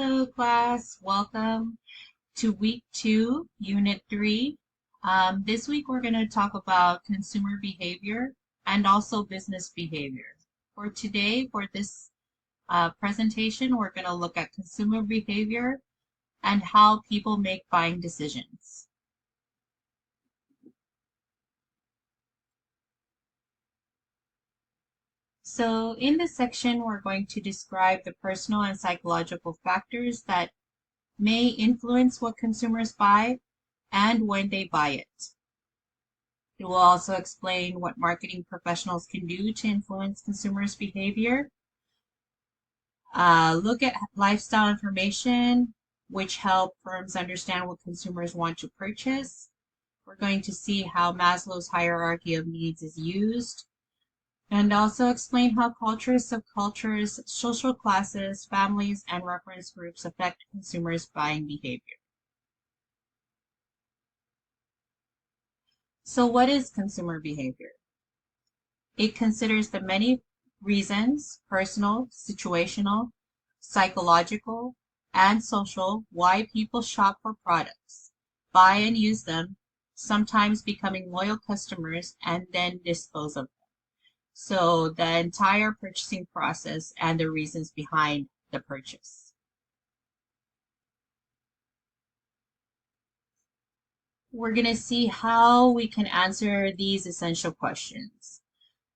Hello, class. Welcome to week 2, unit 3. This week we're going to talk about consumer behavior and also business behavior. For today, for this presentation, we're going to look at consumer behavior and how people make buying decisions. So in this section, we're going to describe the personal and psychological factors that may influence what consumers buy and when they buy it. It will also explain what marketing professionals can do to influence consumers' behavior. Look at lifestyle information, which help firms understand what consumers want to purchase. We're going to see how Maslow's hierarchy of needs is used, and also explain how cultures, subcultures, social classes, families, and reference groups affect consumers' buying behavior. So what is consumer behavior? It considers the many reasons, personal, situational, psychological, and social, why people shop for products, buy and use them, sometimes becoming loyal customers, and then dispose of them. So the entire purchasing process and the reasons behind the purchase. We're going to see how we can answer these essential questions.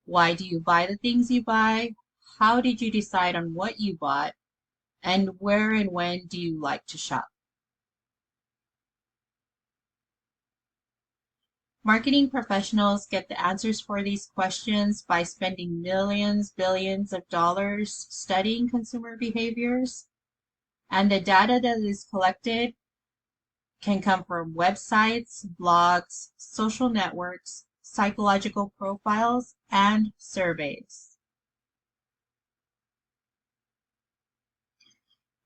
Why do you buy the things you buy? How did you decide on what you bought? And where and when do you like to shop? Marketing professionals get the answers for these questions by spending millions, billions of dollars studying consumer behaviors. And the data that is collected can come from websites, blogs, social networks, psychological profiles, and surveys.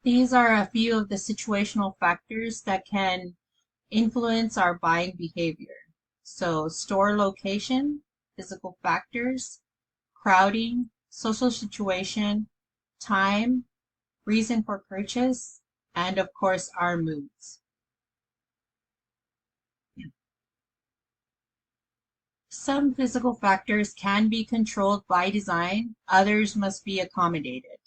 These are a few of the situational factors that can influence our buying behavior. So store location, physical factors, crowding, social situation, time, reason for purchase, and of course our moods. Some physical factors can be controlled by design, others must be accommodated.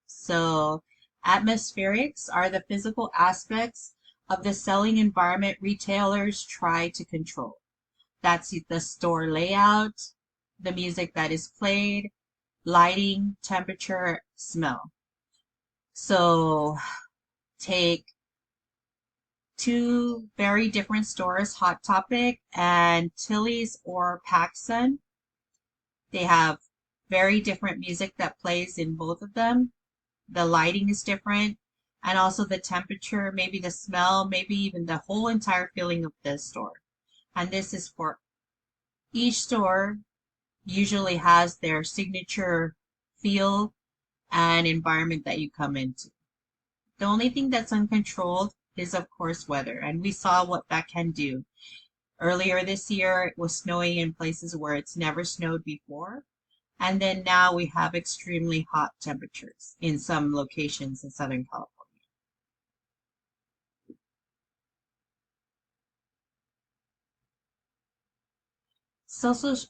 So atmospherics are the physical aspects of the selling environment retailers try to control. That's the store layout, the music that is played, lighting, temperature, smell. So take two very different stores, Hot Topic and Tilly's or PacSun. They have very different music that plays in both of them. The lighting is different, and also the temperature, maybe the smell, maybe even the whole entire feeling of the store. And this is for each store usually has their signature feel and environment that you come into. The only thing that's uncontrolled is, of course, weather, and we saw what that can do. Earlier this year, it was snowing in places where it's never snowed before, and then now we have extremely hot temperatures in some locations in Southern California.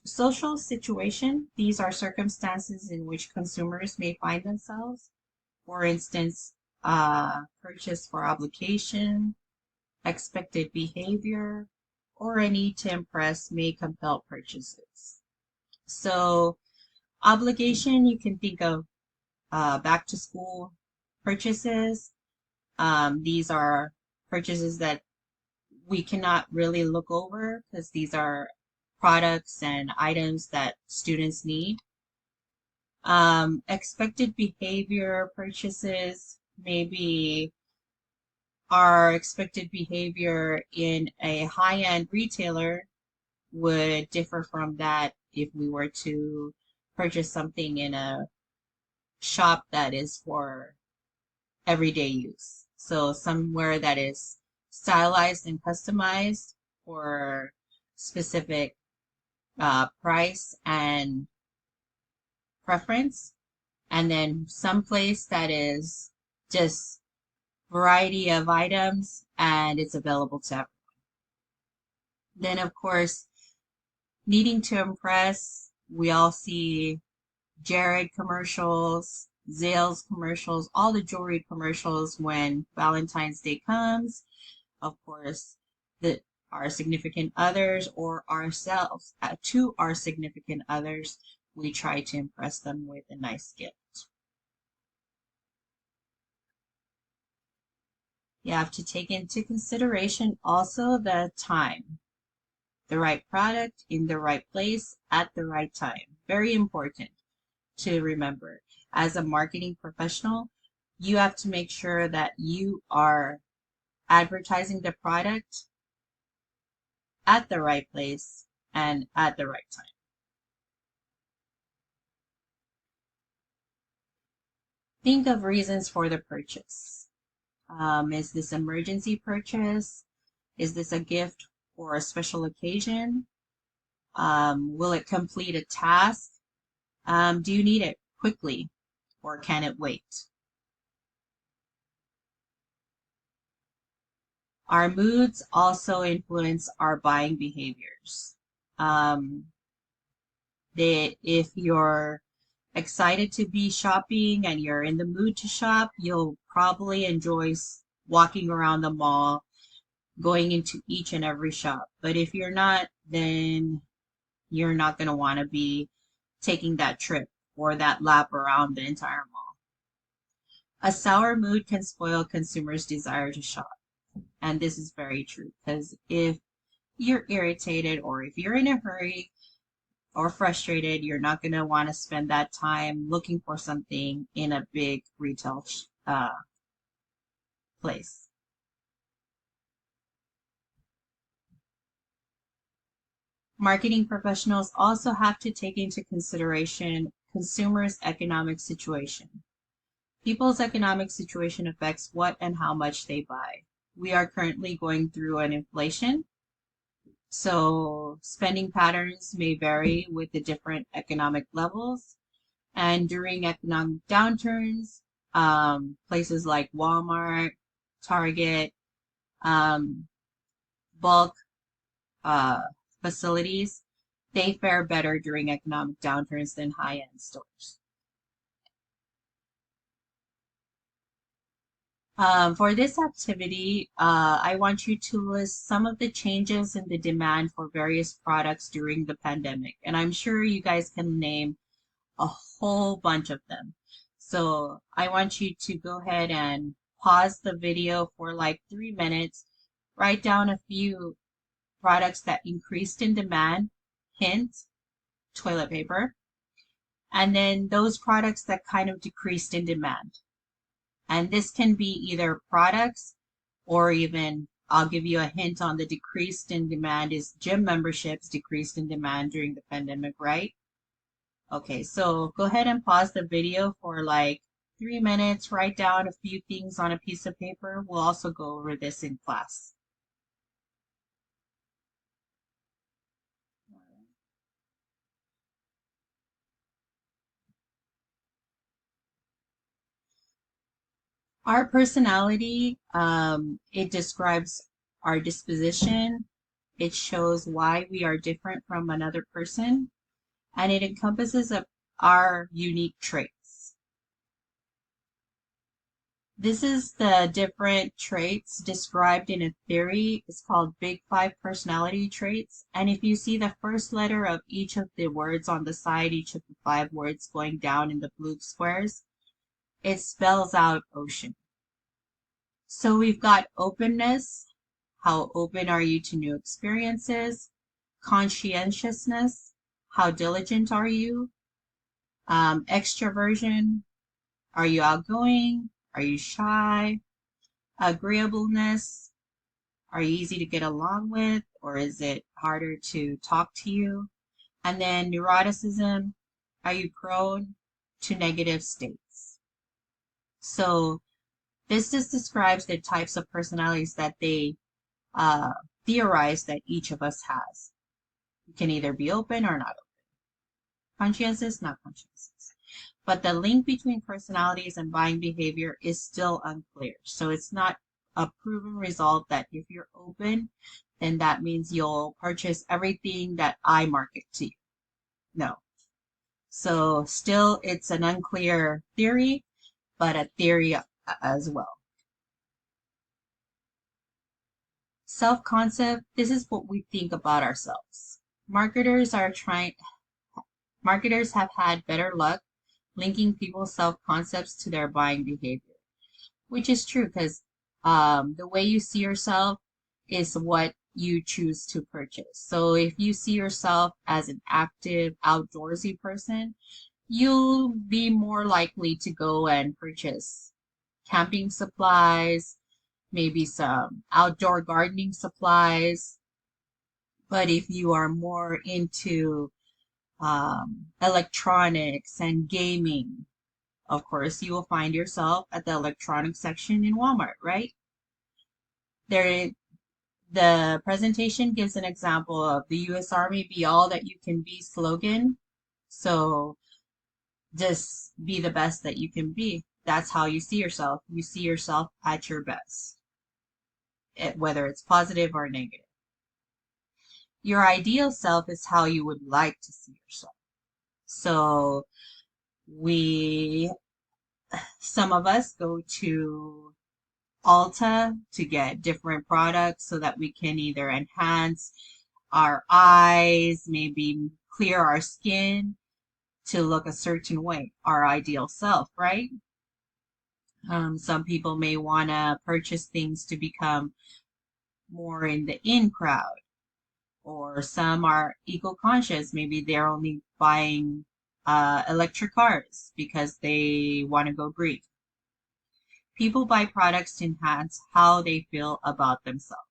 Social situation, these are circumstances in which consumers may find themselves. For instance, purchase for obligation, expected behavior, or a need to impress may compel purchases. So obligation, you can think of back to school purchases. These are purchases that we cannot really look over because these are products and items that students need. Expected behavior purchases, maybe our expected behavior in a high-end retailer would differ from that if we were to purchase something in a shop that is for everyday use. So somewhere that is stylized and customized for specific price and preference, and then some place that is just variety of items, and it's available to everyone. Then, of course, needing to impress, we all see Jared commercials, Zales commercials, all the jewelry commercials when Valentine's Day comes. Of course, the our significant others or ourselves to our significant others, we try to impress them with a nice gift. You have to take into consideration also the time, the right product in the right place at the right time. Very important to remember. As a marketing professional, you have to make sure that you are advertising the product at the right place and at the right time. Think of reasons for the purchase. Is this emergency purchase? Is this a gift for a special occasion? Will it complete a task? Do you need it quickly or can it wait? Our moods also influence our buying behaviors. If you're excited to be shopping and you're in the mood to shop, you'll probably enjoy walking around the mall, going into each and every shop. But if you're not, then you're not going to want to be taking that trip or that lap around the entire mall. A sour mood can spoil consumers' desire to shop. And this is very true because if you're irritated or if you're in a hurry or frustrated, you're not going to want to spend that time looking for something in a big retail place. Marketing professionals also have to take into consideration consumers' economic situation. People's economic situation affects what and how much they buy. We are currently going through an inflation, so spending patterns may vary with the different economic levels. And during economic downturns, places like Walmart, Target, bulk facilities, they fare better during economic downturns than high-end stores. For this activity, I want you to list some of the changes in the demand for various products during the pandemic. And I'm sure you guys can name a whole bunch of them. So I want you to go ahead and pause the video for like 3 minutes, write down a few products that increased in demand, hint, toilet paper, and then those products that kind of decreased in demand. And this can be either products or even, I'll give you a hint on the decreased in demand is gym memberships decreased in demand during the pandemic, right? Okay, so go ahead and pause the video for like 3 minutes, write down a few things on a piece of paper. We'll also go over this in class. Our personality, it describes our disposition. It shows why we are different from another person, and it encompasses our unique traits. This is the different traits described in a theory. It's called Big Five personality traits. And if you see the first letter of each of the words on the side, each of the 5 words going down in the blue squares, it spells out ocean. So we've got openness. How open are you to new experiences? Conscientiousness. How diligent are you? Extroversion. Are you outgoing? Are you shy? Agreeableness. Are you easy to get along with, or is it harder to talk to you? And then neuroticism. Are you prone to negative states? So this just describes the types of personalities that they theorize that each of us has. You can either be open or not open. Conscientious, not conscientious. But the link between personalities and buying behavior is still unclear. So it's not a proven result that if you're open, then that means you'll purchase everything that I market to you. No. So still it's an unclear theory, but a theory as well. Self-concept, this is what we think about ourselves. Marketers have had better luck linking people's self-concepts to their buying behavior, which is true because the way you see yourself is what you choose to purchase. So if you see yourself as an active, outdoorsy person, you'll be more likely to go and purchase camping supplies, maybe some outdoor gardening supplies. But if you are more into electronics and gaming, of course, you will find yourself at the electronics section in Walmart, right? There, the presentation gives an example of the U.S. Army Be All That You Can Be slogan. So just be the best that you can be. That's how you see yourself. You see yourself at your best, whether it's positive or negative. Your ideal self is how you would like to see yourself. So some of us go to Ulta to get different products so that we can either enhance our eyes, maybe clear our skin to look a certain way, our ideal self, right? Some people may want to purchase things to become more in the in crowd, or some are eco-conscious. Maybe they're only buying electric cars because they want to go green. People buy products to enhance how they feel about themselves.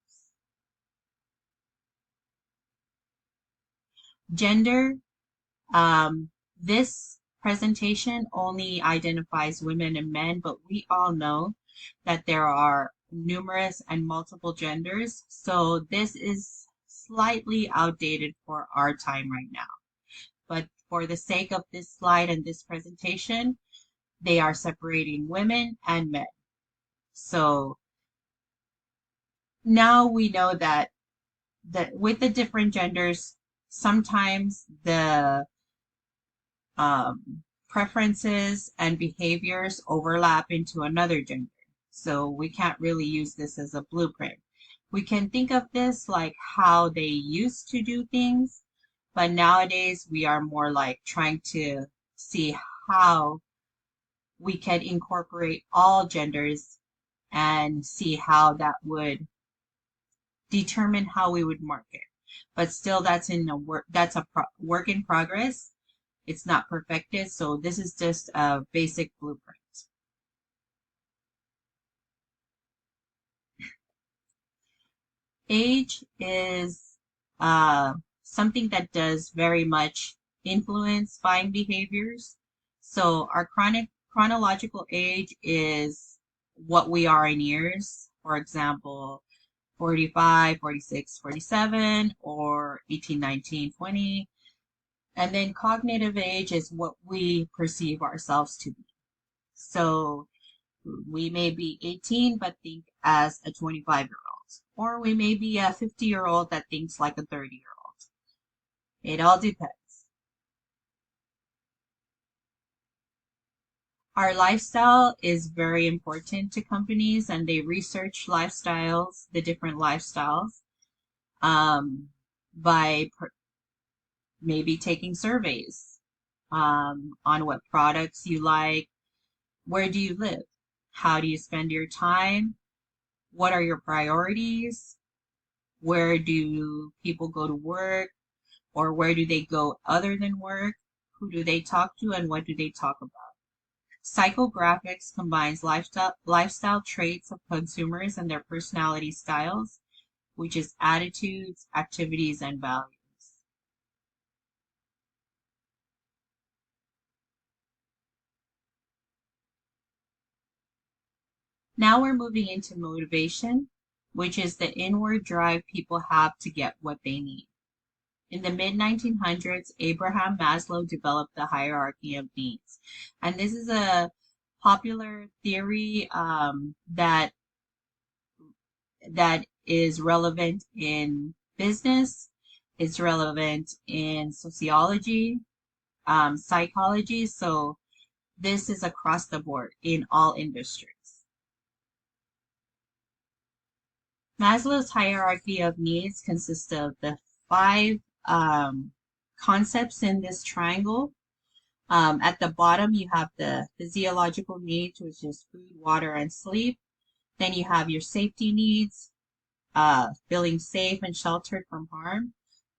Gender, this presentation only identifies women and men, but we all know that there are numerous and multiple genders. So this is slightly outdated for our time right now. But for the sake of this slide and this presentation, they are separating women and men. So now we know that with the different genders, sometimes the preferences and behaviors overlap into another gender. So we can't really use this as a blueprint. We can think of this like how they used to do things, but nowadays we are more like trying to see how we can incorporate all genders and see how that would determine how we would market. But still, that's a work in progress. It's not perfected, so this is just a basic blueprint. Age is something that does very much influence buying behaviors. So our chronological age is what we are in years. For example, 45, 46, 47, or 18, 19, 20. And then cognitive age is what we perceive ourselves to be. So we may be 18 but think as a 25-year-old, or we may be a 50-year-old that thinks like a 30-year-old. It all depends. Our lifestyle is very important to companies, and they research lifestyles, the different lifestyles, by maybe taking surveys on what products you like, where do you live, how do you spend your time, what are your priorities, where do people go to work, or where do they go other than work, who do they talk to, and what do they talk about. Psychographics combines lifestyle traits of consumers and their personality styles, which is attitudes, activities, and values. Now we're moving into motivation, which is the inward drive people have to get what they need. In the mid 1900s, Abraham Maslow developed the hierarchy of needs. And this is a popular theory that is relevant in business, it's relevant in sociology, psychology. So this is across the board in all industries. Maslow's hierarchy of needs consists of the five concepts in this triangle. At the bottom, you have the physiological needs, which is food, water, and sleep. Then you have your safety needs, feeling safe and sheltered from harm.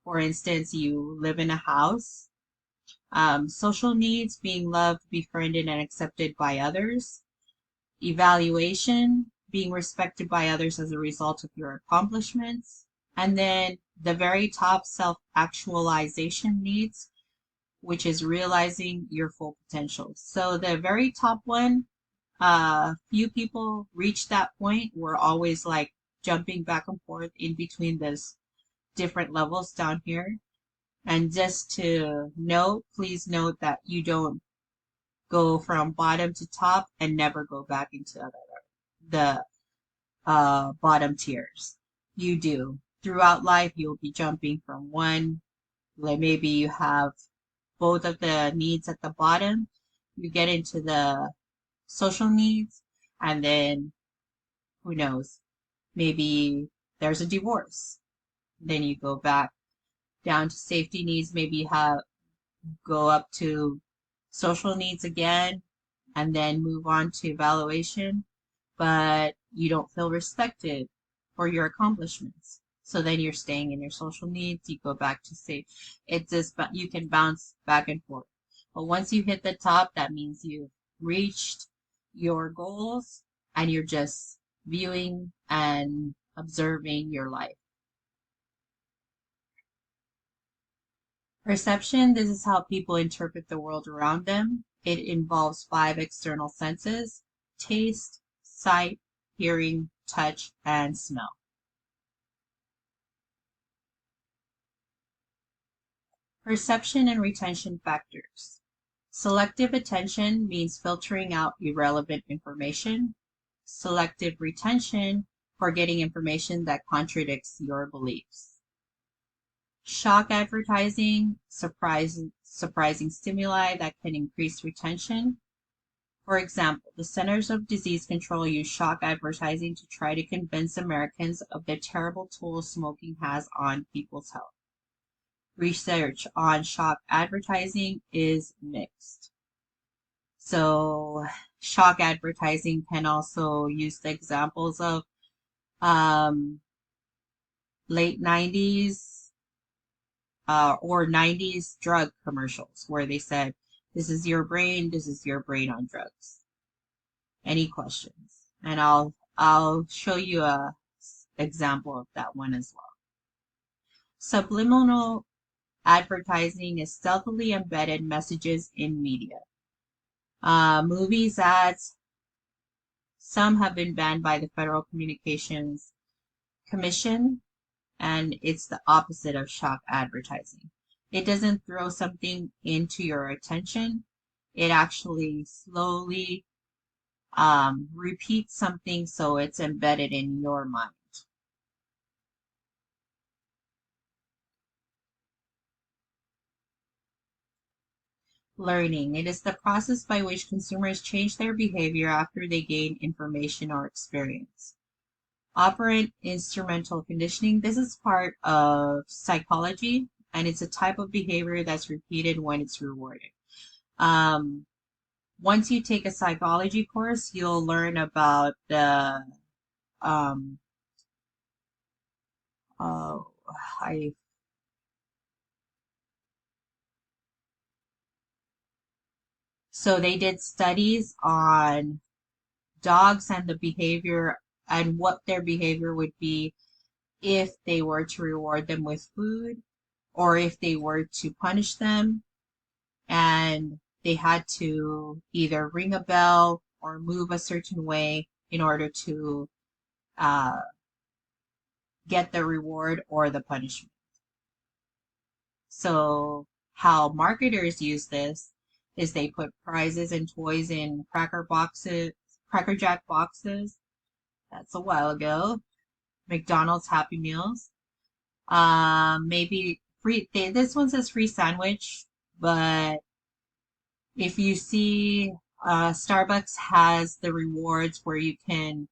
For instance, you live in a house. Social needs, being loved, befriended, and accepted by others. Evaluation, being respected by others as a result of your accomplishments. And then the very top, self-actualization needs, which is realizing your full potential. So the very top one, few people reach that point. We're always like jumping back and forth in between those different levels down here. And just to note, please note that you don't go from bottom to top and never go back into the bottom tiers. You do. Throughout life, you'll be jumping from one, like maybe you have both of the needs at the bottom, you get into the social needs, and then who knows, maybe there's a divorce. Then you go back down to safety needs, maybe you have go up to social needs again, and then move on to evaluation, but you don't feel respected for your accomplishments. So then you're staying in your social needs, you go back to safe. It just, you can bounce back and forth. But once you hit the top, that means you've reached your goals and you're just viewing and observing your life. Perception, this is how people interpret the world around them. It involves 5 external senses: taste, sight, hearing, touch, and smell. Perception and retention factors. Selective attention means filtering out irrelevant information. Selective retention, forgetting information that contradicts your beliefs. Shock advertising, surprising stimuli that can increase retention. For example, the Centers of Disease Control use shock advertising to try to convince Americans of the terrible toll smoking has on people's health. Research on shock advertising is mixed. So shock advertising can also use the examples of late 90s or 90s drug commercials where they said, this is your brain on drugs. Any questions? And I'll show you a example of that one as well. Subliminal advertising is stealthily embedded messages in media. Movies, ads, some have been banned by the Federal Communications Commission, and it's the opposite of shock advertising. It doesn't throw something into your attention. It actually slowly repeats something so it's embedded in your mind. Learning. It is the process by which consumers change their behavior after they gain information or experience. Operant instrumental conditioning. This is part of psychology, and it's a type of behavior that's repeated when it's rewarded. Once you take a psychology course, you'll learn about the so they did studies on dogs and the behavior and what their behavior would be if they were to reward them with food or if they were to punish them, and they had to either ring a bell or move a certain way in order to get the reward or the punishment. So how marketers use this is they put prizes and toys in Cracker Jack boxes. That's a while ago. McDonald's Happy Meals. Maybe free. This one says free sandwich, but if you see, Starbucks has the rewards where you can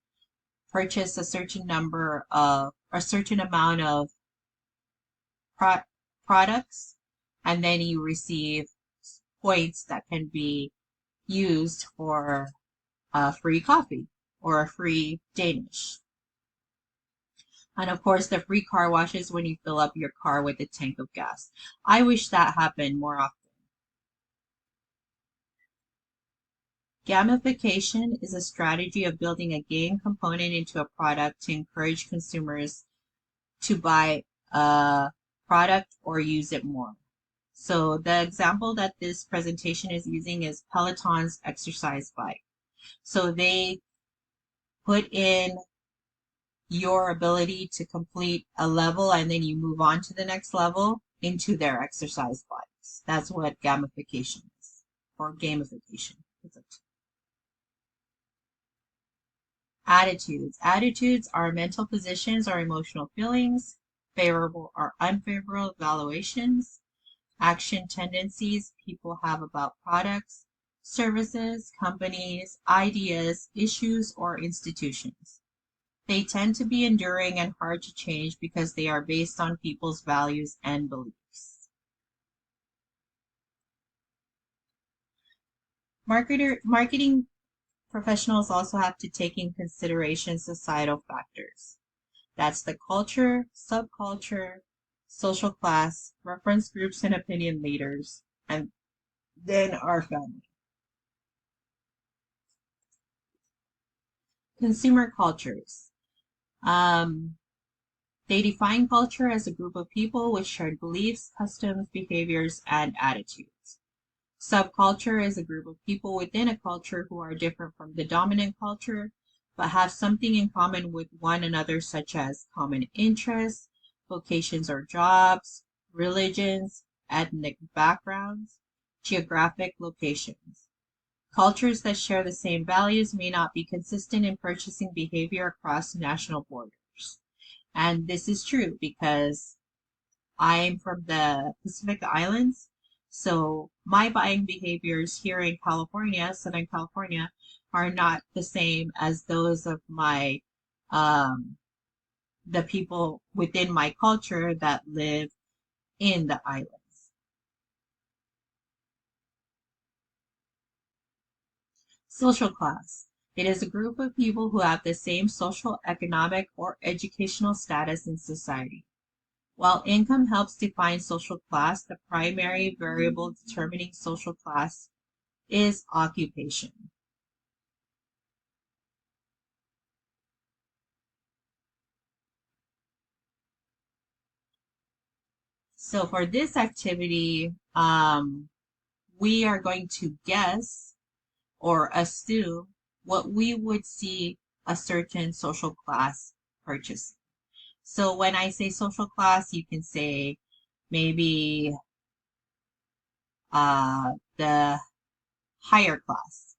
purchase a certain amount of pro- products, and then you receive points that can be used for a free coffee or a free Danish. And of course, the free car washes when you fill up your car with a tank of gas. I wish that happened more often. Gamification is a strategy of building a game component into a product to encourage consumers to buy a product or use it more. So the example that this presentation is using is Peloton's exercise bike. So they put in your ability to complete a level and then you move on to the next level into their exercise bikes. That's what gamification is, or gamification. Attitudes. Attitudes are mental positions or emotional feelings, favorable or unfavorable evaluations, action tendencies people have about products, services, companies, ideas, issues, or institutions. They tend to be enduring and hard to change because they are based on people's values and beliefs. Marketing professionals also have to take in consideration societal factors. That's the culture, subculture, social class, reference groups and opinion leaders, and then our family. Consumer cultures. Um, they define culture as a group of people with shared beliefs, customs, behaviors, and attitudes. Subculture is a group of people within a culture who are different from the dominant culture, but have something in common with one another, such as common interests, vocations or jobs, religions, ethnic backgrounds, geographic locations. Cultures that share the same values may not be consistent in purchasing behavior across national borders. And this is true because I'm from the Pacific Islands. So my buying behaviors here in California, Southern California, are not the same as those of um, the people within my culture that live in the islands. Social class. It is a group of people who have the same social, economic, or educational status in society. While income helps define social class, the primary variable determining social class is occupation. So for this activity, we are going to guess or assume what we would see a certain social class purchase. So when I say social class, you can say maybe the higher class.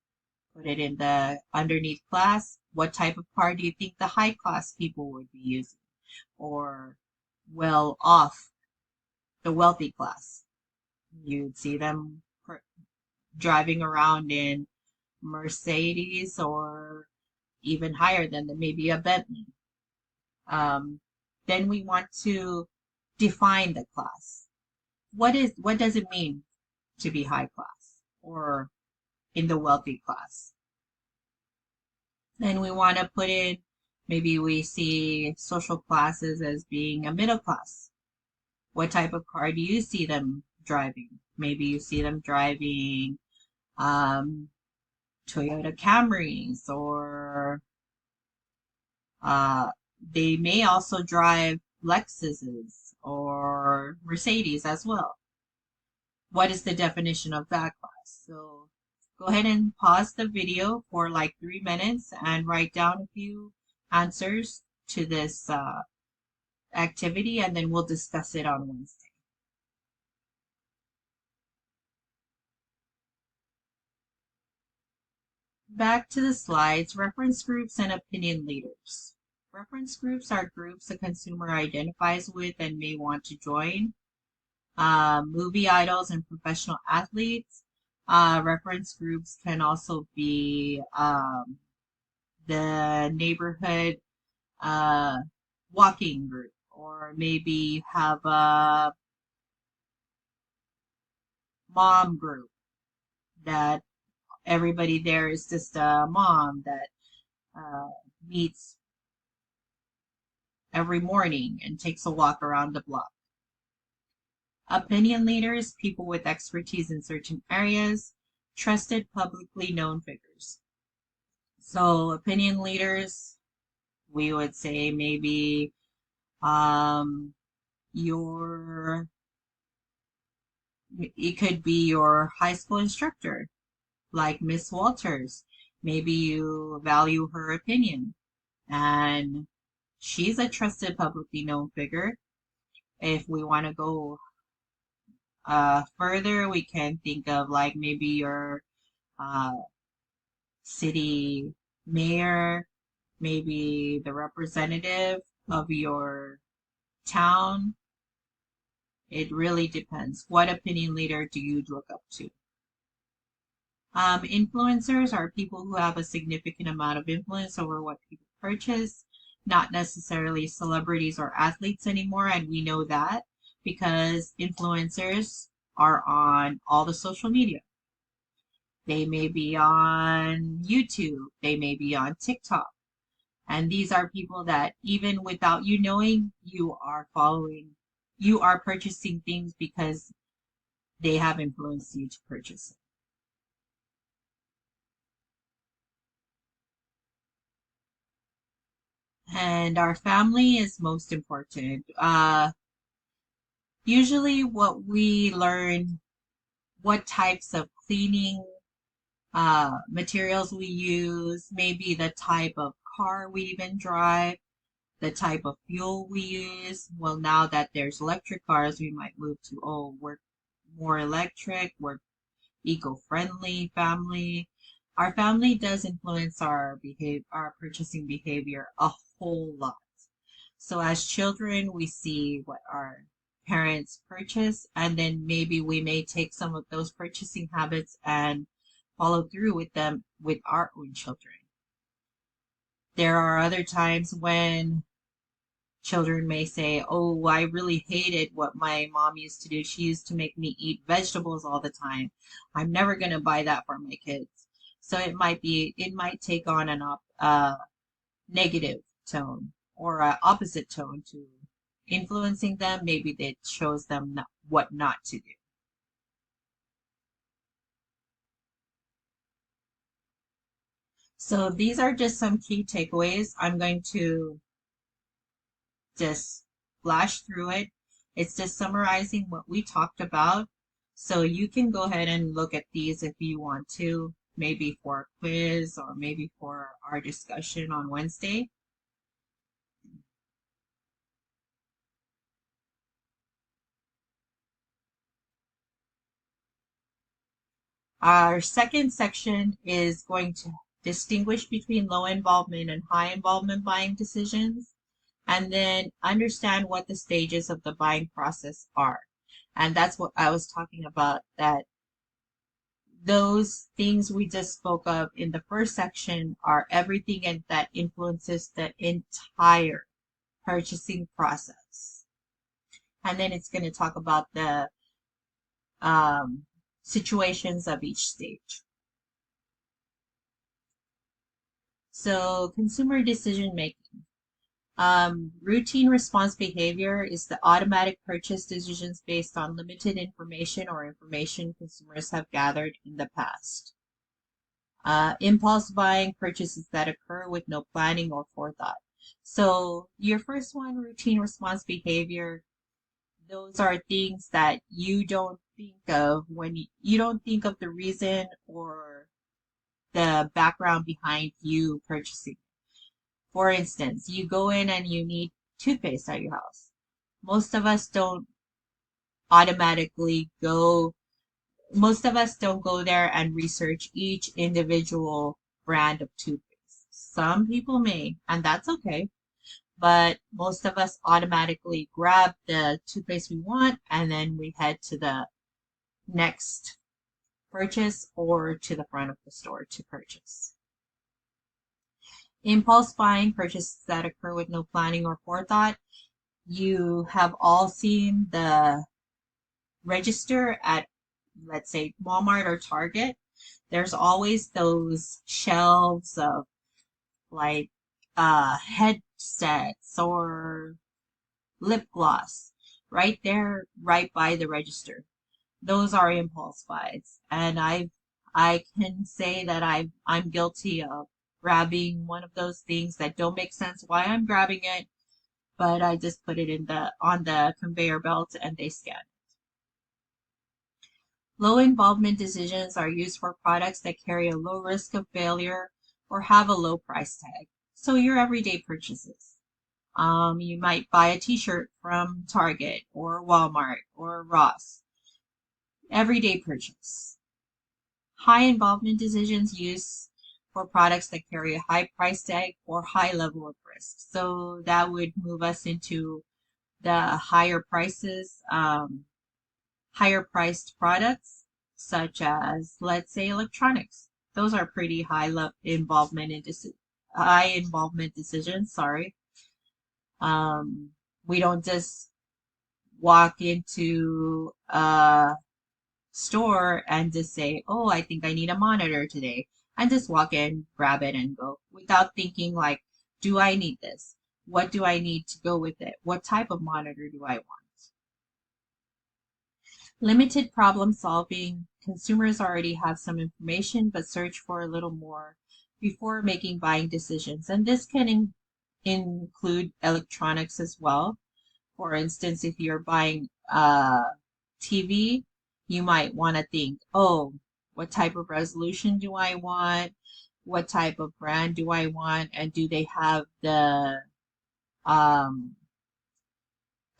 Put it in the underneath class. What type of car do you think the high class people would be using? Or well off, the wealthy class. You'd see them driving around in Mercedes or even higher than that, maybe a Bentley. Um, then we want to define the class. What does it mean to be high class or in the wealthy class? Then we want to put in, maybe we see social classes as being a middle class. What type of car do you see them driving? Maybe you see them driving um, Toyota Camrys, or uh, they may also drive Lexuses or Mercedes as well. What is the definition of that class? So go ahead and pause the video for like 3 minutes and write down a few answers to this activity, and then we'll discuss it on Wednesday. Back to the slides, reference groups and opinion leaders. Reference groups are groups a consumer identifies with and may want to join. Movie idols and professional athletes. Reference groups can also be the neighborhood walking group, or maybe you have a mom group that everybody there is just a mom that uh, meets every morning and takes a walk around the block. Opinion leaders, people with expertise in certain areas, trusted publicly known figures. So opinion leaders, we would say maybe um, your, it could be your high school instructor, like Miss Walters. Maybe you value her opinion, and she's a trusted publicly known figure. If we want to go further, we can think of like maybe your uh, city mayor, maybe the representative of your town. It really depends. What opinion leader do you look up to? Influencers are people who have a significant amount of influence over what people purchase, not necessarily celebrities or athletes anymore. And we know that because influencers are on all the social media. They may be on YouTube, they may be on TikTok. And these are people that even without you knowing, you are following, you are purchasing things because they have influenced you to purchase it. And our family is most important. Usually what we learn, what types of cleaning materials we use, maybe the type of car we even drive, the type of fuel we use. Well, now that there's electric cars, we might move to, oh, we're more electric, we're eco-friendly family. Our family does influence our purchasing behavior a whole lot. So as children, we see what our parents purchase, and then maybe we may take some of those purchasing habits and follow through with them with our own children. There are other times when children may say, oh, I really hated what my mom used to do. She used to make me eat vegetables all the time. I'm never going to buy that for my kids. So it might take on an negative tone or an opposite tone to influencing them. Maybe it shows them what not to do. So these are just some key takeaways. I'm going to just flash through it. It's just summarizing what we talked about. So you can go ahead and look at these if you want to, maybe for a quiz or maybe for our discussion on Wednesday. Our second section is going to distinguish between low involvement and high involvement buying decisions, and then understand what the stages of the buying process are. And that's what I was talking about, that those things we just spoke of in the first section are everything that influences the entire purchasing process. And then it's going to talk about the situations of each stage. So consumer decision making. Routine response behavior is the automatic purchase decisions based on limited information or information consumers have gathered in the past. Impulse buying, purchases that occur with no planning or forethought. So your first one, routine response behavior, those are things that you don't think of when you don't think of the reason or the background behind you purchasing. For instance, you go in and you need toothpaste at your house. Most of us don't automatically go, most of us don't go there and research each individual brand of toothpaste. Some people may, and that's okay. But most of us automatically grab the toothpaste we want and then we head to the next purchase or to the front of the store to purchase. Impulse buying, purchases that occur with no planning or forethought. You have all seen the register at, let's say, Walmart or Target. There's always those shelves of like headsets or lip gloss right there, right by the register. Those are impulse buys, and I can say that I'm guilty of grabbing one of those things that don't make sense why I'm grabbing it, but I just put it in the on the conveyor belt and they scan. Low involvement decisions are used for products that carry a low risk of failure or have a low price tag. So your everyday purchases. You might buy a t-shirt from Target or Walmart or Ross. Everyday purchase. High involvement decisions used for products that carry a high price tag or high level of risk. So that would move us into the higher prices, higher priced products, such as, let's say, electronics. Those are pretty high involvement in high involvement decisions. Sorry. We don't just walk into a store and just say, oh, I think I need a monitor today, and just walk in, grab it, and go without thinking like, do I need this? What do I need to go with it? What type of monitor do I want? Limited problem solving. Consumers already have some information but search for a little more before making buying decisions. And this can include electronics as well. For instance, if you're buying a TV, you might want to think, oh, what type of resolution do I want? What type of brand do I want? And do they have the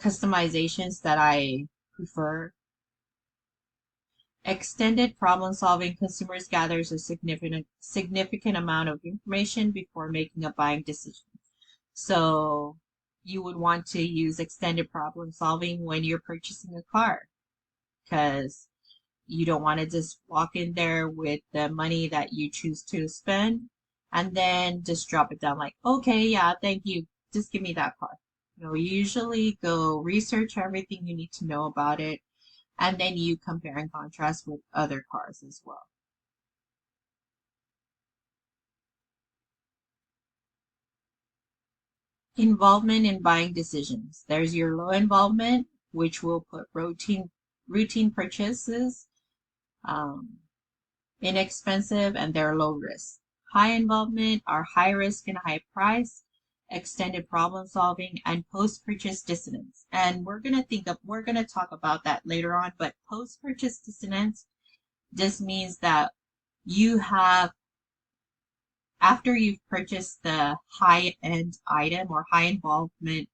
customizations that I prefer? Extended problem solving. Consumers gathers a significant amount of information before making a buying decision. So you would want to use extended problem solving when you're purchasing a car, because you don't want to just walk in there with the money that you choose to spend and then just drop it down like, okay, yeah, thank you, just give me that car. You usually go research everything you need to know about it, and then you compare and contrast with other cars as well. Involvement in buying decisions. There's your low involvement, which will put routine purchases, inexpensive, and they're low risk. High involvement are high risk and high price, extended problem solving, and post-purchase dissonance. And we're gonna talk about that later on, but post-purchase dissonance just means that you have, after you've purchased the high-end item or high involvement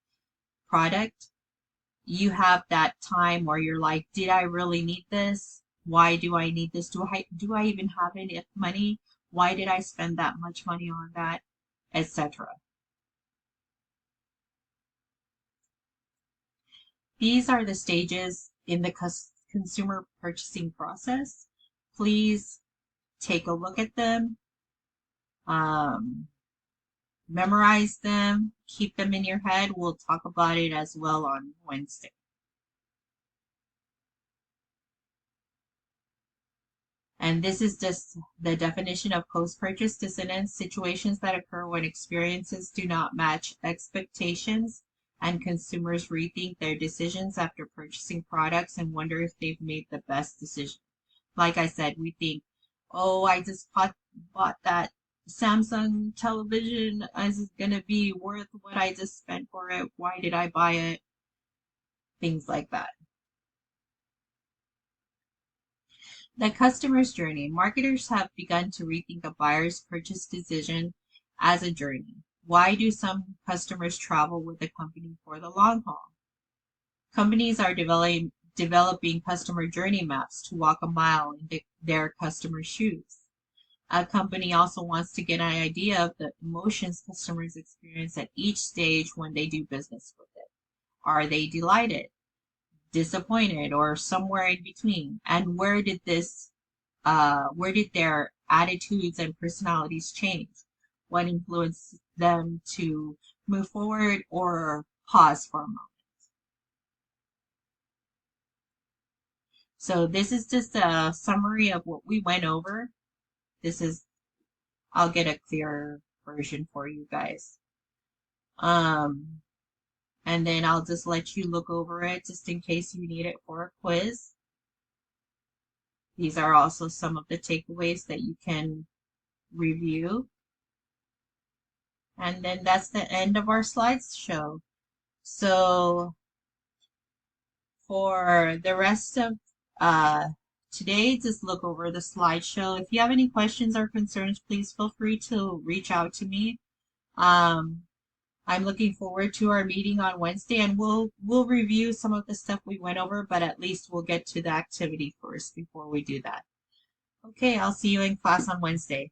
product, you have that time where you're like, did I really need this? Why do I need this? Do I even have any money? Why did I spend that much money on that? Etc. These are the stages in the consumer purchasing process. Please take a look at them, memorize them, keep them in your head. We'll talk about it as well on Wednesday. And this is just the definition of post-purchase dissonance: situations that occur when experiences do not match expectations and consumers rethink their decisions after purchasing products and wonder if they've made the best decision. Like I said, we think, oh, I just bought that Samsung television. Is it going to be worth what I just spent for it? Why did I buy it? Things like that. The customer's journey. Marketers have begun to rethink a buyer's purchase decision as a journey. Why do some customers travel with a company for the long haul? Companies are developing customer journey maps to walk a mile in their customers' shoes. A company also wants to get an idea of the emotions customers experience at each stage when they do business with it. Are they delighted, disappointed, or somewhere in between? And where did their attitudes and personalities change? What influenced them to move forward or pause for a moment? So this is just a summary of what we went over. This is, I'll get a clearer version for you guys. Um, and then I'll just let you look over it just in case you need it for a quiz. These are also some of the takeaways that you can review. And then that's the end of our slideshow. So for the rest of today, just look over the slideshow. If you have any questions or concerns, please feel free to reach out to me. I'm looking forward to our meeting on Wednesday, and we'll review some of the stuff we went over, but at least we'll get to the activity first before we do that. Okay, I'll see you in class on Wednesday.